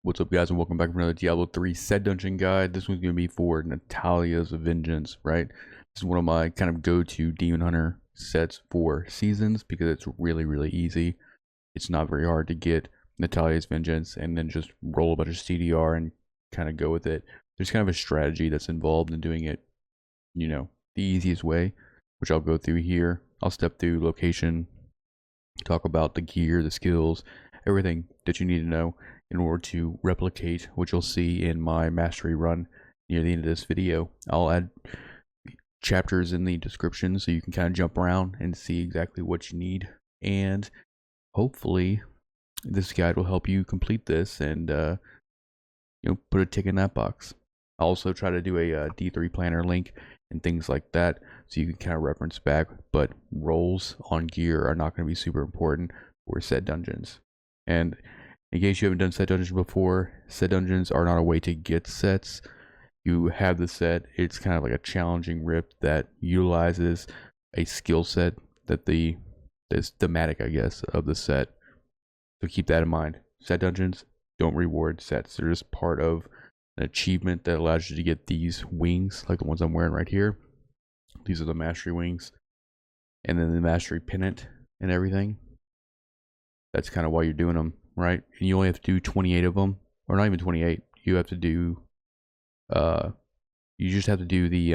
What's up, guys, and welcome back for another Diablo 3 set dungeon guide. This one's going to be for Natalya's Vengeance, right? This is one of my kind of go-to Demon Hunter sets for seasons because it's really easy. It's not very hard to get Natalya's Vengeance and then just roll a bunch of CDR and kind of go with it. There's kind of a strategy that's involved in doing it, the easiest way, which I'll go through here. I'll step through location, talk about the gear, the skills, everything that you need to know in order to replicate what you'll see in my mastery run near the end of this video. I'll add chapters in the description so you can kind of jump around and see exactly what you need, and hopefully this guide will help you complete this and put a tick in that box. I'll also try to do a D3 planner link and things like that so you can kind of reference back, but rolls on gear are not going to be super important for set dungeons. And in case you haven't done set dungeons before, set dungeons are not a way to get sets. You have the set, it's kind of like a challenging rip that utilizes a skill set that is thematic, I guess, of the set. So keep that in mind. Set dungeons don't reward sets. They're just part of an achievement that allows you to get these wings, like the ones I'm wearing right here. These are the mastery wings. And then the mastery pennant and everything. That's kind of why you're doing them, right? And you only have to do 28 of them, or not even 28. You have to do, you just have to do the,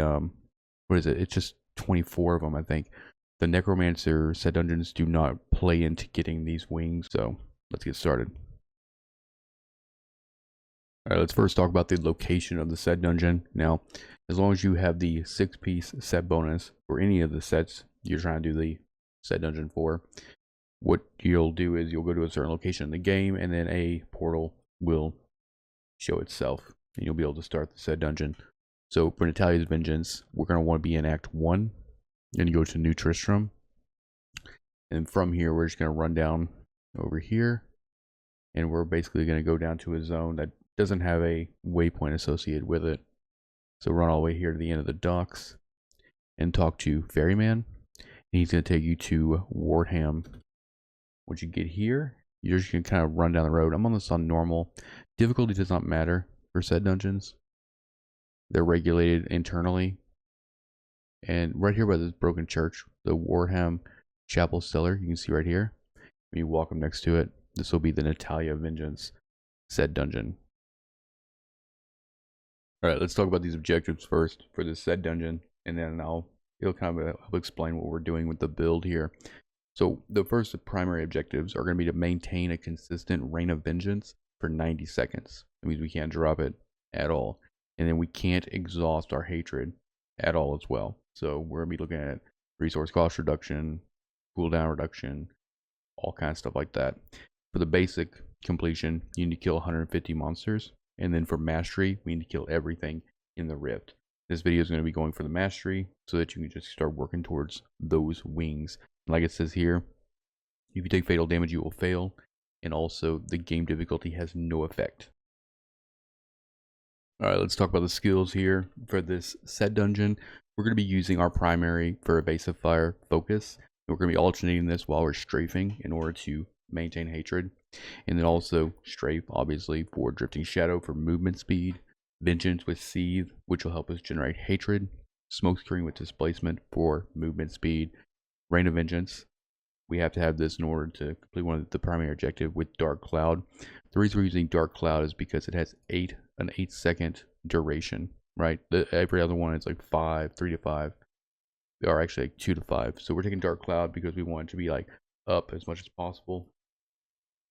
what is it? It's just 24 of them, I think. The Necromancer set dungeons do not play into getting these wings, so let's get started. Alright, let's first talk about the location of the set dungeon. Now, as long as you have the 6-piece set bonus for any of the sets you're trying to do the set dungeon for, what you'll do is you'll go to a certain location in the game, and then a portal will show itself, and you'll be able to start the set dungeon. So for Natalya's Vengeance, we're going to want to be in Act 1, and you go to New Tristram, and from here we're just going to run down over here, and we're basically going to go down to a zone that doesn't have a waypoint associated with it. So run all the way here to the end of the docks and talk to Ferryman, and he's going to take you to Wardham. Once you get here, you're just going to kind of run down the road. I'm on this on normal. Difficulty does not matter for set dungeons. They're regulated internally. And right here by this broken church, the Warham Chapel Cellar, you can see right here. When you walk up next to it, this will be the Natalya Vengeance set dungeon. Alright, let's talk about these objectives first for this set dungeon, and then it'll kind of help explain what we're doing with the build here. So the first primary objectives are going to be to maintain a consistent reign of vengeance for 90 seconds. That means we can't drop it at all. And then we can't exhaust our hatred at all as well. So we're going to be looking at resource cost reduction, cooldown reduction, all kinds of stuff like that. For the basic completion, you need to kill 150 monsters. And then for mastery, we need to kill everything in the rift. This video is going to be going for the mastery so that you can just start working towards those wings. Like it says here, if you take fatal damage, you will fail, and also the game difficulty has no effect. Alright, let's talk about the skills here. For this set dungeon, we're going to be using our primary for evasive fire focus. We're going to be alternating this while we're strafing in order to maintain hatred. And then also strafe, obviously, for drifting shadow for movement speed, vengeance with seethe, which will help us generate hatred, smokescreen with displacement for movement speed, Reign of Vengeance. We have to have this in order to complete one of the primary objective with Dark Cloud. The reason we're using Dark Cloud is because it has an 8-second duration, right? Every other one is like 5, 3 to 5, or actually like 2 to 5. So we're taking Dark Cloud because we want it to be like up as much as possible,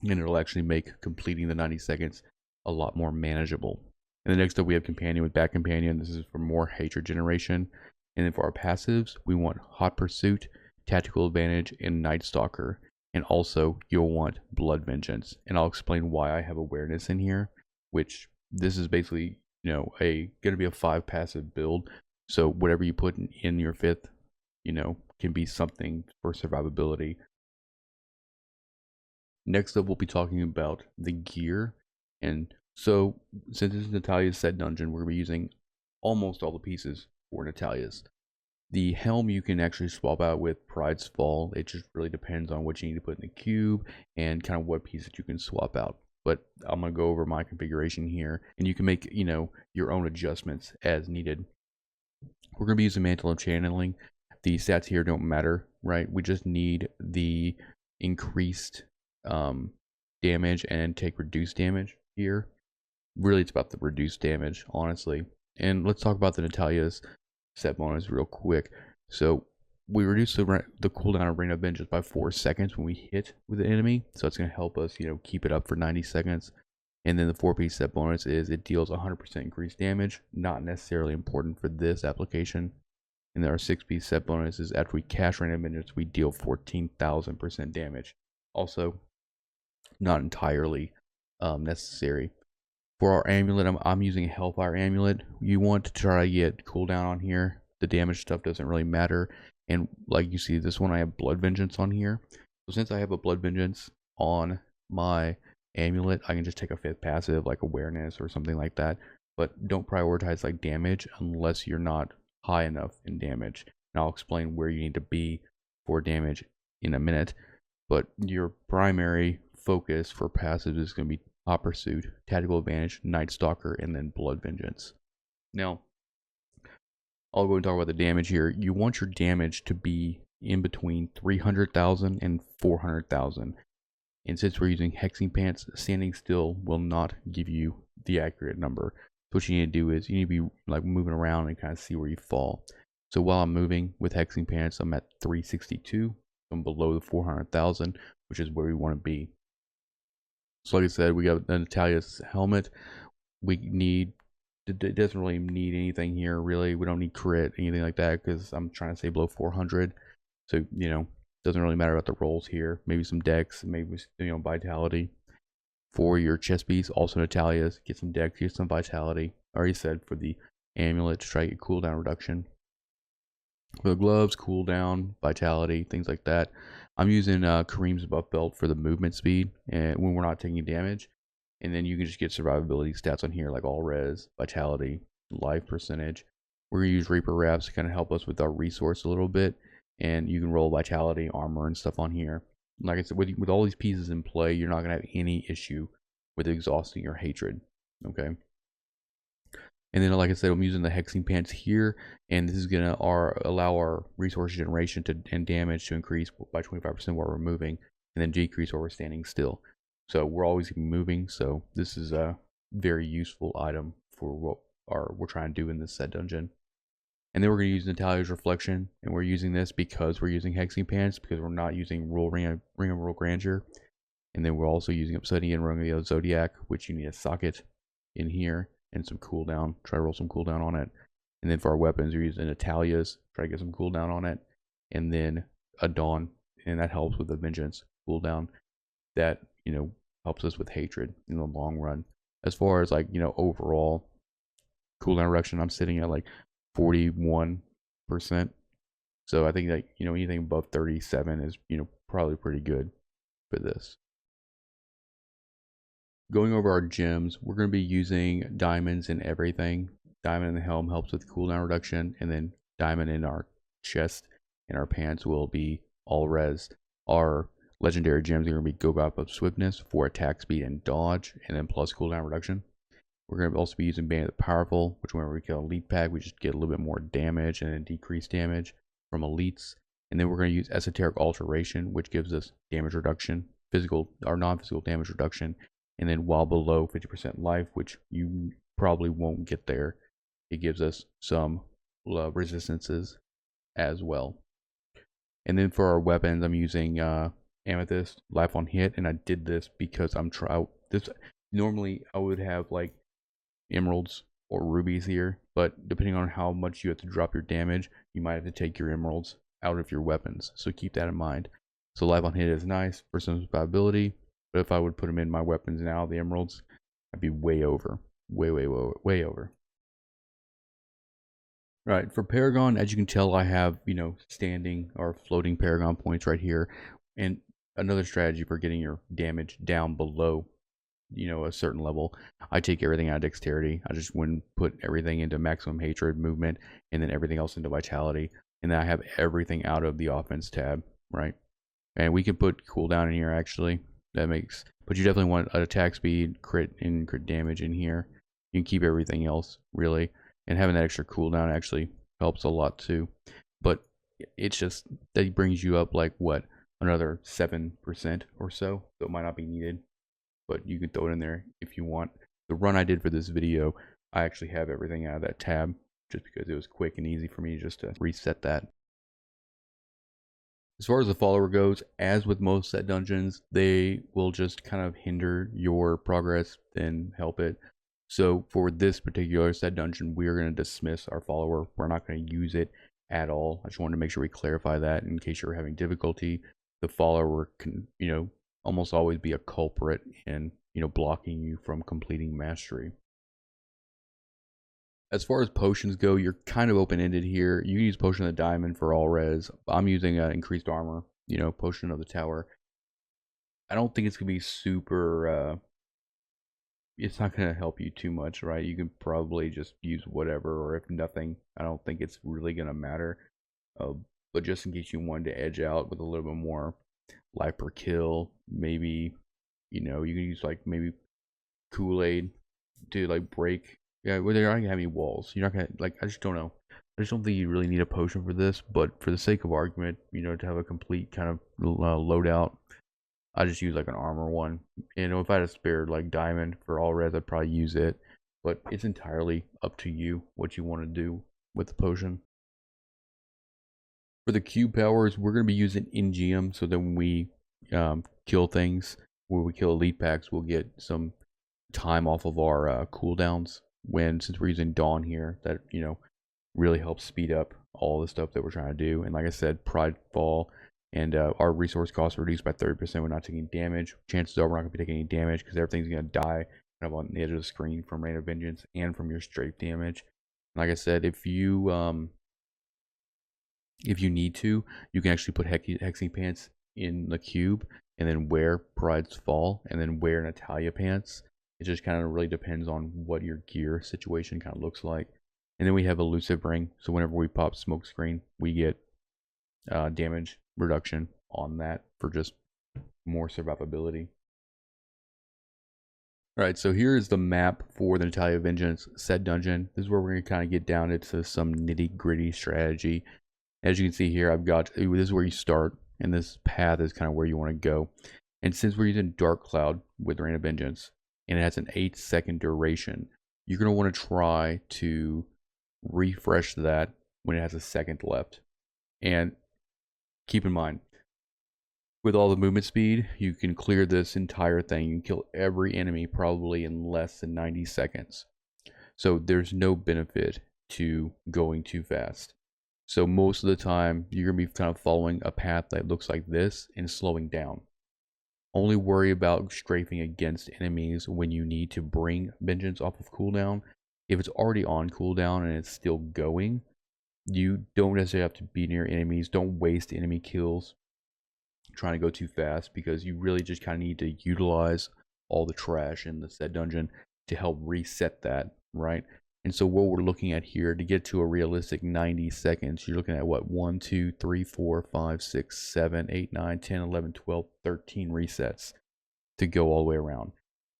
and it'll actually make completing the 90 seconds a lot more manageable. And then next up we have Companion with Back Companion. This is for more hatred generation. And then for our passives, we want Hot Pursuit, Tactical Advantage, and Night Stalker. And also you'll want Blood Vengeance, and I'll explain why I have awareness in here, which this is basically gonna be a 5 passive build, so whatever you put in your 5th can be something for survivability. Next up we'll be talking about the gear. And so since this is Natalya's set dungeon, we're gonna be using almost all the pieces for Natalya's. The helm you can actually swap out with Pride's Fall. It just really depends on what you need to put in the cube and kind of what pieces you can swap out. but I'm gonna go over my configuration here, and you can make your own adjustments as needed. We're gonna be using mantle of channeling. The stats here don't matter, right? We just need the increased damage and take reduced damage here. Really, it's about the reduced damage, honestly. And let's talk about the Natalya's set bonus real quick. So we reduce the cooldown of Ring of Vengeance by 4 seconds when we hit with the enemy. So it's going to help us, keep it up for 90 seconds. And then the 4-piece set bonus is it deals 100% increased damage. Not necessarily important for this application. And then our 6-piece set bonus is after we cast Ring of Vengeance, we deal 14,000% damage. Also, not entirely necessary. For our amulet, I'm using a Hellfire amulet. You want to try to get cooldown on here. The damage stuff doesn't really matter. And like you see, this one I have Blood Vengeance on here. So since I have a Blood Vengeance on my amulet, I can just take a 5th passive like Awareness or something like that. But don't prioritize like damage unless you're not high enough in damage. And I'll explain where you need to be for damage in a minute. But your primary focus for passives is going to be Hot Pursuit, Tactical Advantage, Night Stalker, and then Blood Vengeance. Now, I'll go and talk about the damage here. You want your damage to be in between 300,000 and 400,000. And since we're using Hexing Pants, standing still will not give you the accurate number. So what you need to do is you need to be like moving around and kind of see where you fall. So while I'm moving with Hexing Pants, I'm at 362. I'm below the 400,000, which is where we want to be. So like I said, we got the Natalya's helmet. It doesn't really need anything here, really. We don't need crit, anything like that, because I'm trying to stay below 400. So, doesn't really matter about the rolls here. Maybe some dex, maybe, vitality. For your chest piece, also Natalya's, get some dex, get some vitality. I already said for the amulet to try to get cooldown reduction. For the gloves, cooldown, vitality, things like that. I'm using Kareem's buff belt for the movement speed and when we're not taking damage. And then you can just get survivability stats on here like all res, vitality, life percentage. We're going to use Reaper wraps to kind of help us with our resource a little bit. And you can roll vitality, armor, and stuff on here. Like I said, with all these pieces in play, you're not going to have any issue with exhausting your hatred. Okay. And then, like I said, I'm using the Hexing Pants here, and this is going to allow our resource generation and damage to increase by 25% while we're moving, and then decrease while we're standing still. So we're always moving, so this is a very useful item for what we're trying to do in this set dungeon. And then we're going to use Natalya's Reflection, and we're using this because we're using Hexing Pants, because we're not using Ring of Royal Grandeur. And then we're also using Obsidian Ring of the Zodiac, which you need a socket in here. And some cooldown, try to roll some cooldown on it. And then for our weapons, we're using Natalya's, try to get some cooldown on it. And then a Dawn, and that helps with the Vengeance cooldown. That, helps us with hatred in the long run. As far as like, overall cooldown reduction, I'm sitting at like 41%. So I think that, anything above 37 is, probably pretty good for this. Going over our gems, we're going to be using diamonds in everything. Diamond in the helm helps with cooldown reduction, and then diamond in our chest and our pants will be all res. Our legendary gems are going to be Go Up of Swiftness for attack speed and dodge, and then plus cooldown reduction. We're going to also be using Bandit the Powerful, which whenever we kill elite pack, we just get a little bit more damage and then decreased damage from elites. And then we're going to use Esoteric Alteration, which gives us damage reduction, physical or non-physical damage reduction. And then while below 50% life, which you probably won't get there, it gives us some resistances as well. And then for our weapons, I'm using Amethyst, Life on Hit, and I did this because normally I would have like emeralds or rubies here, but depending on how much you have to drop your damage, you might have to take your emeralds out of your weapons. So keep that in mind. So Life on Hit is nice for some survivability. But if I would put them in my weapons now, the emeralds, I'd be way over. Way over. Right, for Paragon, as you can tell, I have, standing or floating Paragon points right here. And another strategy for getting your damage down below, a certain level, I take everything out of Dexterity. I just wouldn't put everything into Maximum Hatred movement, and then everything else into Vitality. And then I have everything out of the Offense tab, right? And we can put cooldown in here, actually. That makes But you definitely want an attack speed, crit, and crit damage in here. You can keep everything else, really. And having that extra cooldown actually helps a lot too. But it's just that brings you up like what, another 7% or so. So it might not be needed, but you can throw it in there if you want. The run I did for this video, I actually have everything out of that tab just because it was quick and easy for me just to reset that. As far as the follower goes, as with most set dungeons, they will just kind of hinder your progress than help it. So for this particular set dungeon, we are going to dismiss our follower. We're not going to use it at all. I just wanted to make sure we clarify that in case you're having difficulty. The follower can, almost always be a culprit in, blocking you from completing mastery. As far as potions go, you're kind of open-ended here. You can use Potion of the Diamond for all res. I'm using increased armor, Potion of the Tower. I don't think it's going to be super, it's not going to help you too much, right? You can probably just use whatever, or if nothing, I don't think it's really going to matter. But just in case you wanted to edge out with a little bit more life per kill, maybe, you can use like maybe Kool-Aid to like break. Yeah, well, they're not gonna have any walls. You're not gonna like. I just don't know. I just don't think you really need a potion for this. But for the sake of argument, to have a complete kind of loadout, I just use like an armor one. If I had a spare like diamond for all res, I'd probably use it. But it's entirely up to you what you want to do with the potion. For the Q powers, we're gonna be using Ingeum, so that when we kill things, when we kill elite packs, we'll get some time off of our cooldowns. Since we're using Dawn here, that really helps speed up all the stuff that we're trying to do. And like I said, Pride Fall and our resource costs are reduced by 30%. We're not taking damage. Chances are we're not going to be taking any damage because everything's going to die kind of on the edge of the screen from Rain of Vengeance and from your strafe damage. And like I said, if you need to, you can actually put Hexing Pants in the cube and then wear Pride's Fall and then wear Natalya Pants. It just kind of really depends on what your gear situation kind of looks like. And then we have Elusive Ring. So whenever we pop Smoke Screen, we get damage reduction on that for just more survivability. Alright, so here is the map for the Natalya Vengeance set dungeon. This is where we're going to kind of get down into some nitty gritty strategy. As you can see here, this is where you start, and this path is kind of where you want to go. And since we're using Dark Cloud with Rain of Vengeance, and it has an 8-second duration, you're going to want to try to refresh that when it has a second left. And keep in mind, with all the movement speed, you can clear this entire thing. You can kill every enemy probably in less than 90 seconds. So there's no benefit to going too fast. So most of the time, you're going to be kind of following a path that looks like this and slowing down. Only worry about strafing against enemies when you need to bring Vengeance off of cooldown. If it's already on cooldown and it's still going, you don't necessarily have to be near enemies. Don't waste enemy kills trying to go too fast, because you really just kind of need to utilize all the trash in the set dungeon to help reset that, right? And so what we're looking at here, to get to a realistic 90 seconds, you're looking at what, 1, 2, 3, 4, 5, 6, 7, 8, 9, 10, 11, 12, 13 resets to go all the way around.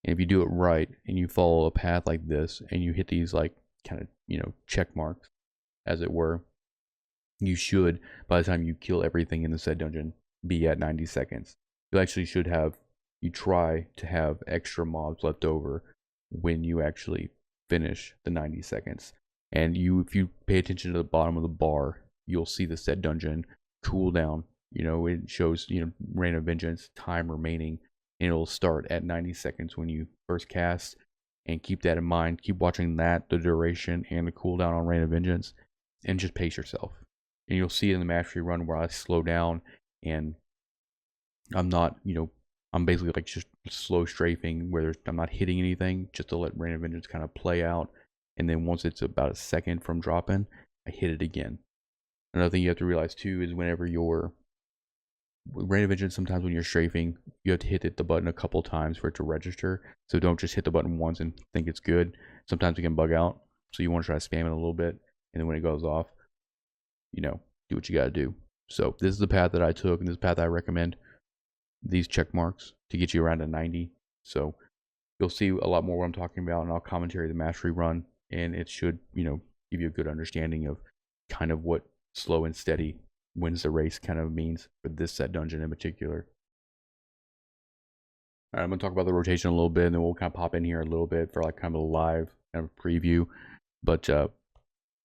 And if you do it right and you follow a path like this and you hit these like kind of, check marks, as it were, you should, by the time you kill everything in the set dungeon, be at 90 seconds. You actually should try to have extra mobs left over when you actually finish the 90 seconds. And if you pay attention to the bottom of the bar, you'll see the set dungeon cooldown. It shows, Rain of Vengeance, time remaining, and it'll start at 90 seconds when you first cast. And keep that in mind. Keep watching that, the duration and the cooldown on Rain of Vengeance, and just pace yourself. And you'll see in the mastery run where I slow down, and I'm not, I'm basically like just slow strafing where I'm not hitting anything, just to let Rain of Vengeance kind of play out. And then once it's about a second from dropping, I hit it again. Another thing you have to realize too is whenever you're Rain of Vengeance, sometimes when you're strafing, you have to hit the button a couple times for it to register. So don't just hit the button once and think it's good. Sometimes it can bug out. So you want to try to spam it a little bit. And then when it goes off, do what you got to do. So this is the path that I took, and this path I recommend. These check marks to get you around a 90. So you'll see a lot more what I'm talking about, and I'll commentary the mastery run, and it should, give you a good understanding of kind of what slow and steady wins the race kind of means for this set dungeon in particular. All right, I'm gonna talk about the rotation a little bit, and then we'll kind of pop in here a little bit for like kind of a live kind of preview. But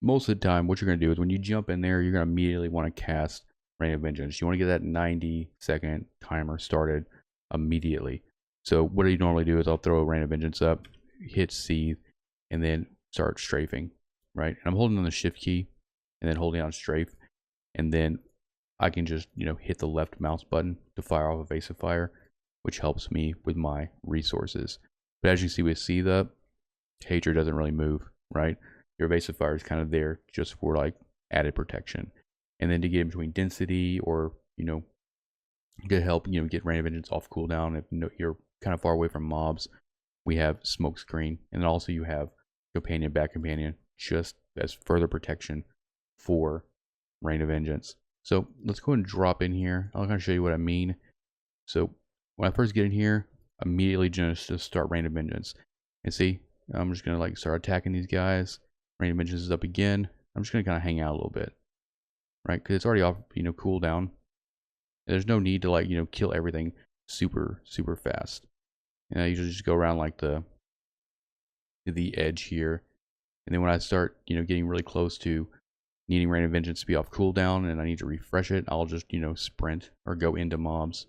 most of the time, what you're gonna do is when you jump in there, you're gonna immediately want to cast Rain of Vengeance. You want to get that 90-second timer started immediately. So what I normally do is I'll throw a Rain of Vengeance up, hit C, and then start strafing, right? And I'm holding on the shift key and then holding on strafe, and then I can just, hit the left mouse button to fire off evasive fire, which helps me with my resources. But as you see with C, the Hatred doesn't really move, right? Your evasive fire is kind of there just for like added protection. And then to get in between density or, to help, get Rain of Vengeance off cooldown if you're kind of far away from mobs, we have Smoke Screen. And then also you have Companion, Back Companion, just as further protection for Rain of Vengeance. So let's go ahead and drop in here. I'll kind of show you what I mean. So when I first get in here, immediately just start Rain of Vengeance. And see, I'm just going to like start attacking these guys. Rain of Vengeance is up again. I'm just going to kind of hang out a little bit, right? Because it's already off, cooldown. There's no need to like, kill everything super fast. And I usually just go around like the edge here. And then when I start, getting really close to needing Rain of Vengeance to be off cooldown and I need to refresh it, I'll just, sprint or go into mobs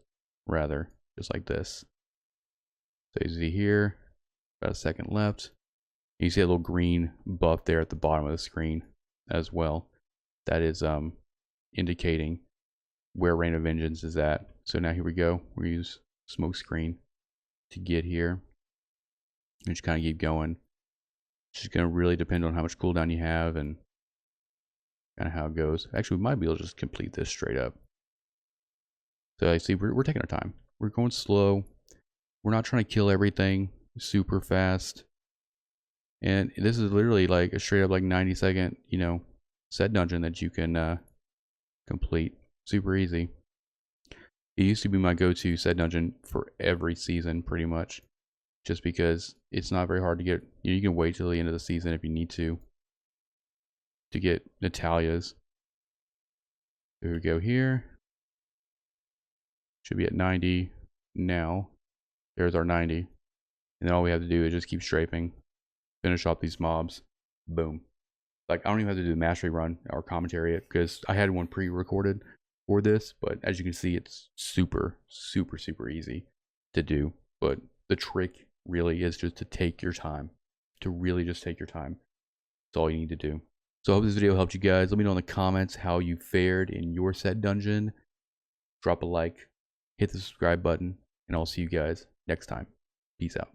rather, just like this. So you see here, about a second left. You see a little green buff there at the bottom of the screen as well. That is indicating where Rain of Vengeance is at. So now here we go. We use Smoke Screen to get here. And just kind of keep going. It's just going to really depend on how much cooldown you have and kind of how it goes. Actually, we might be able to just complete this straight up. So I see we're taking our time. We're going slow. We're not trying to kill everything super fast. And this is literally like a straight up like 90-second, set dungeon that you can complete. Super easy. It used to be my go-to set dungeon for every season pretty much. Just because it's not very hard to get. You can wait till the end of the season if you need to get Natalya's. Here we go here. Should be at 90 now. There's our 90. And then all we have to do is just keep strafing. Finish off these mobs. Boom. Like, I don't even have to do the mastery run or commentary it because I had one pre-recorded for this, but as you can see, it's super easy to do. But the trick really is just to take your time. To really just take your time. That's all you need to do. So I hope this video helped you guys. Let me know in the comments how you fared in your set dungeon. Drop a like, hit the subscribe button, and I'll see you guys next time. Peace out.